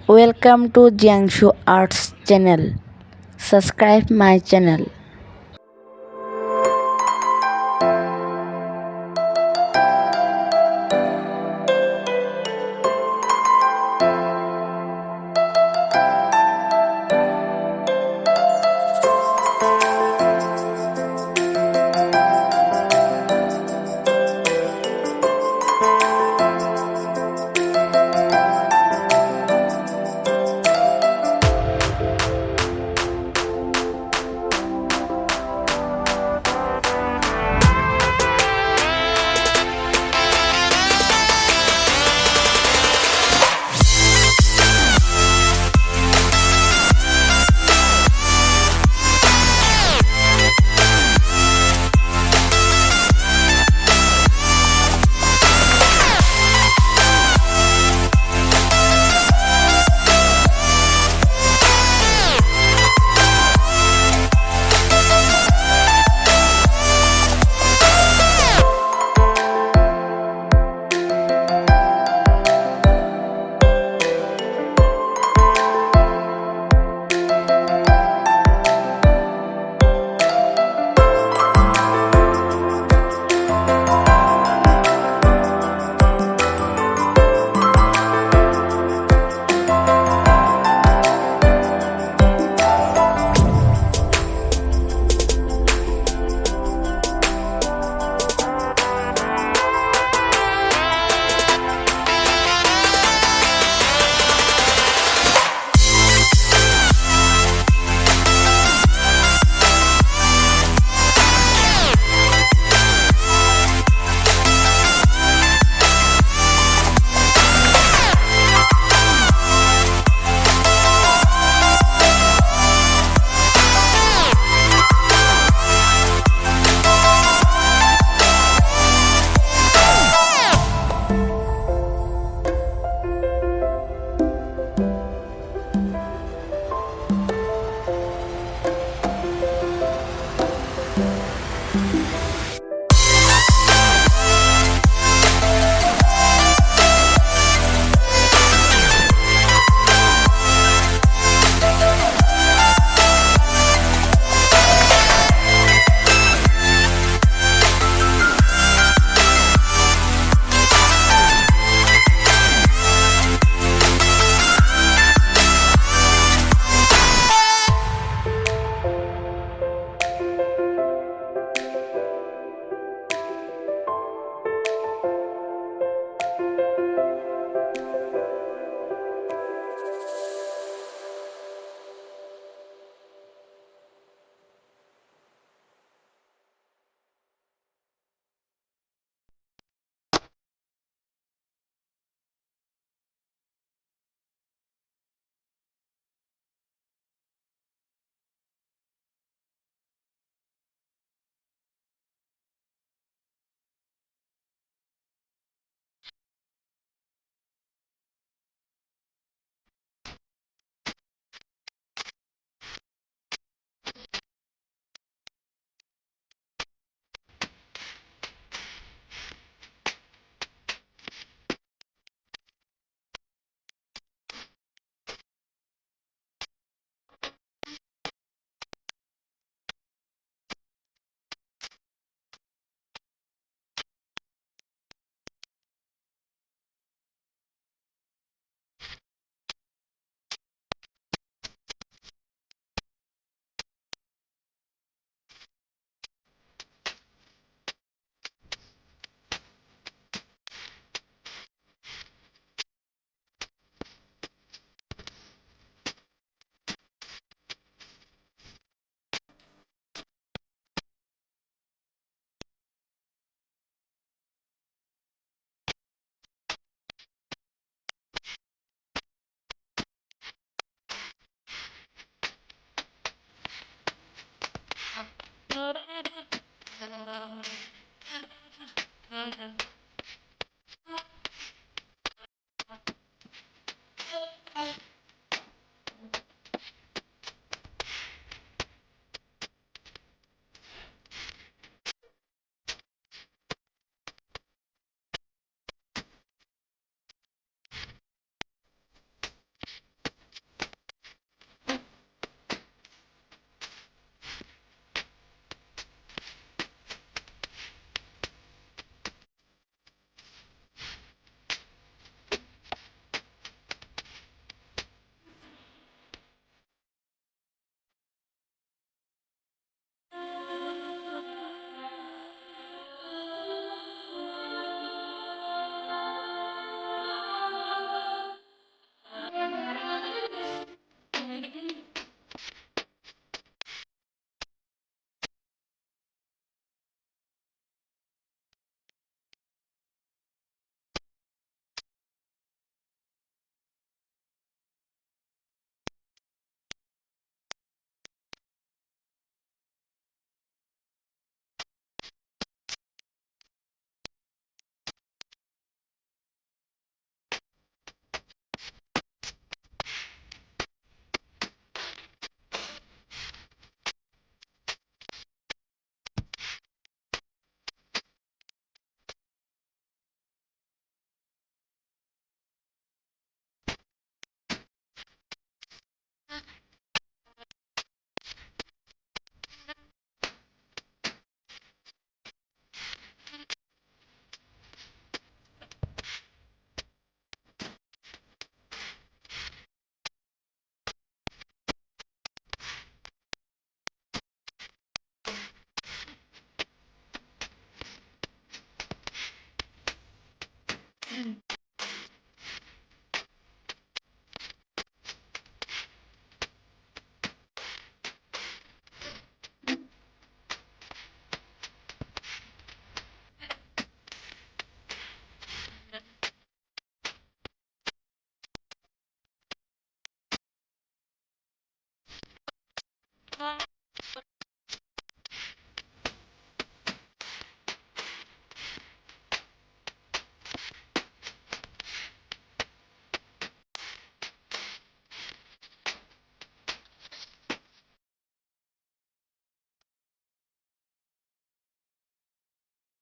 Welcome to Jiangsu Arts channel. Subscribe my channel.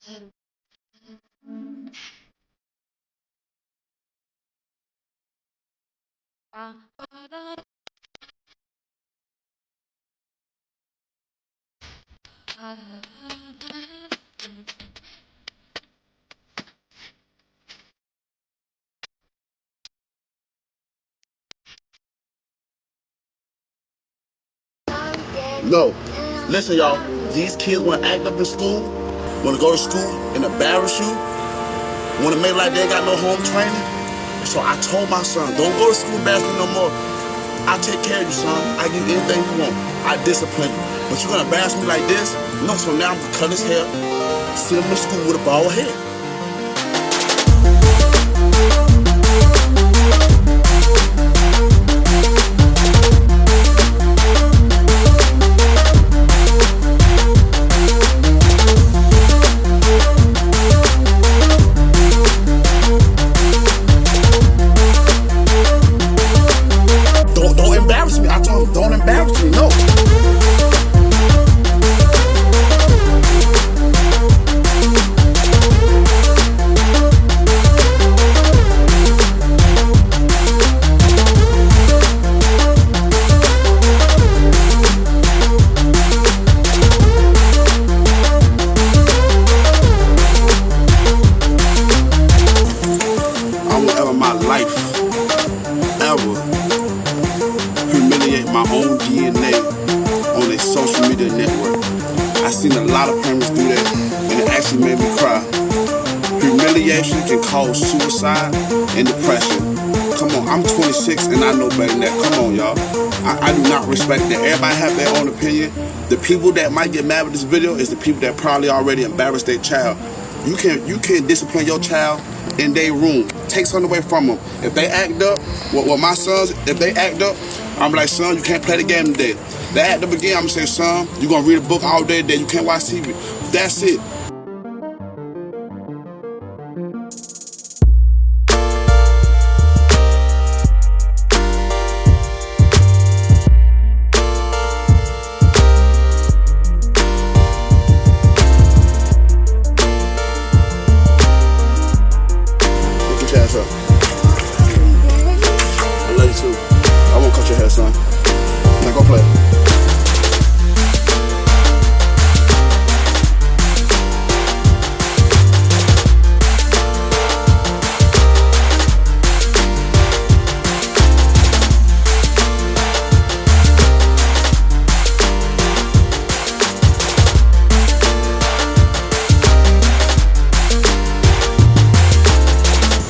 No. Listen, y'all. These kids want to act up in school, want to go to school and embarrass you, want to make like they ain't got no home training. So I told my son, don't go to school and embarrass me no more. I take care of you, son. I give you anything you want. I discipline you. But you're going to embarrass me like this? No, so now I'm going to cut his hair, send him to school with a bald head. Don't embarrass me. I told him, don't embarrass me. No. I won't ever in my life ever humiliate my own DNA on a social media network. I seen a lot of parents do that, and it actually made me cry. Humiliation can cause suicide and depression. Come on, I'm 26 and I know better than that. Come on, y'all. I do not respect that. Everybody have their own opinion. The people that might get mad with this video is the people that probably already embarrassed their child. You can discipline your child in their room. Take something away from them. If they act up, well, my sons, if they act up, I'm like, son, you can't play the game today. They act up again, I'm gonna say, son, you're gonna read a book all day today. You can't watch TV. That's it. Get your ass up. I love you too. I won't cut your hair, son. Now go play.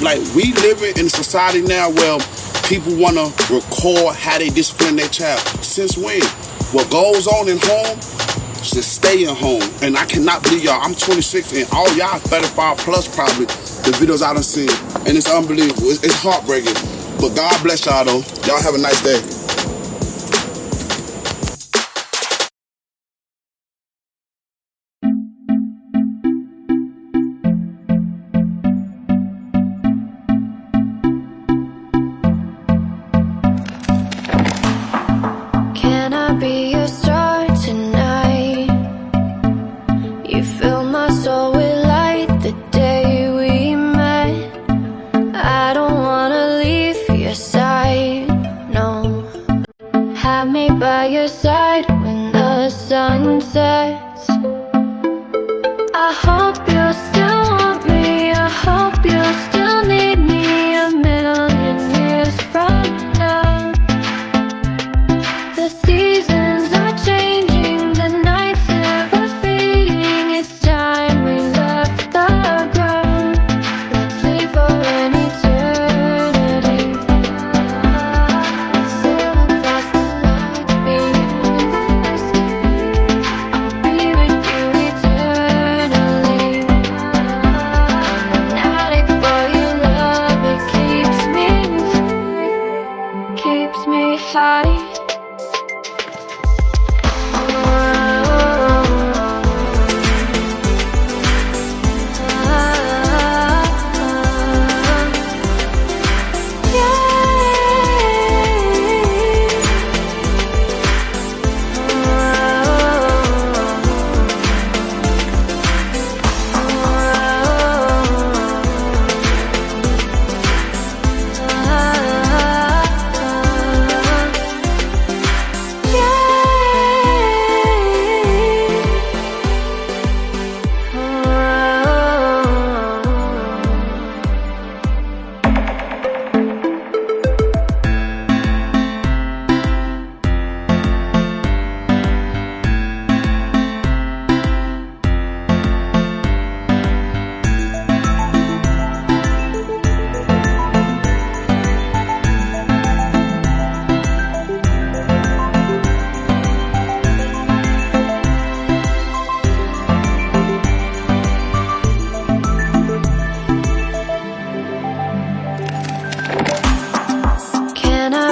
Like, we living in a society now where people want to record how they discipline their child. Since when? What goes on in home should stay in home. And I cannot believe y'all, I'm 26 and all y'all 35 plus probably, the videos I done seen. And it's unbelievable. It's heartbreaking. But God bless y'all though. Y'all have a nice day. Can I be your star tonight? You fill my soul with light the day we met. I don't wanna leave your side, no. Have me by your side when the sun sets. I hope you still want me. I hope you still need me a million years from now. The seasons are changing, the nights never fading. It's time we left the ground. Let's leave for an eternity. Sail across the night, be with me. I'll be with you eternally. Addict for your love, it keeps me free, keeps me high.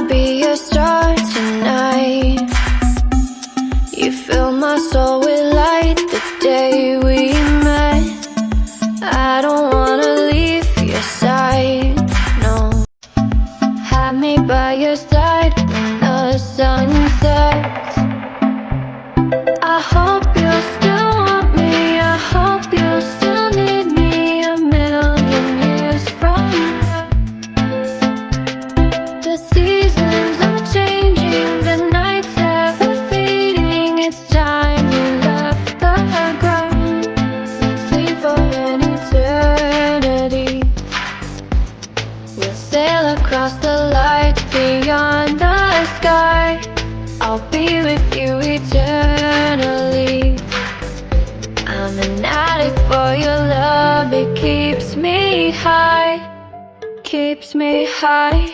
be your star tonight. You fill my soul with light the day we met. I don't wanna leave your side, no. Have me by your side when the sun sets. I hope you still want me, I hope you still need me a million years from now. The seasons are changing, the nights ever fading. It's time you left the ground. Sleep for an eternity. We'll sail across the light beyond the sky. I'll be with you eternally. I'm an addict for your love, it keeps me high, keeps me high.